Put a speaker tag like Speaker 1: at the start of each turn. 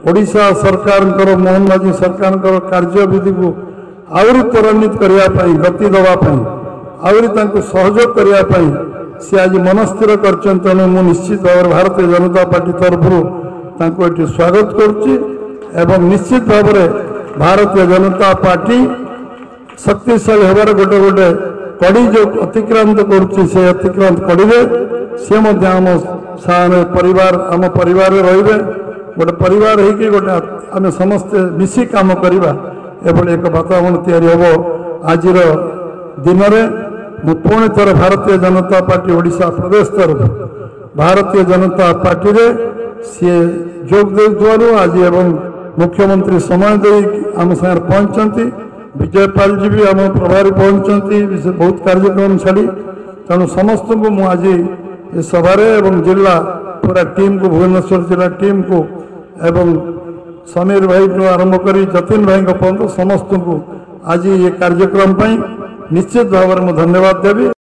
Speaker 1: ओडिशा सरकार मोहन माझी सरकार कार्यविधि को आउरी त्वरान्वित करने गति देवाई आउरी सहयोग करने सी आज मनस्थिर कर तेणु मु निश्चित भाव भारतीय जनता पार्टी तरफ स्वागत करुच्ची निश्चित भाव भारतीय जनता पार्टी शक्तिशाली होबार गोटे गोटे कड़ी जो अतिक्रांत करुच्ची से अतिक्रांत कड़े सी आम परिवार आम परिवार रे गोटे परिवार होगी गोटे आम समस्ते मिसी काम करवा एभली एक वातावरण तैयारी हम आज दिन में पुणी थर भारतीय जनता पार्टी ओडिशा प्रदेश तरफ भारतीय जनता पार्टी रे सी जोग देवार आज एवं मुख्यमंत्री समय दे आम सागर पहुंचती विजयपाल जी भी आम प्रभारी पहुंचती बहुत कार्यक्रम छाड़ी तेणु समस्त को मुझे आज सभारे एवं जिला पूरा टीम को भुवनेश्वर जिला टीम को एवं समीर भाई को आरंभ कर जतिन भाई पर्यंत समस्त को आज ये कार्यक्रम निश्चित भाव में धन्यवाद देवी।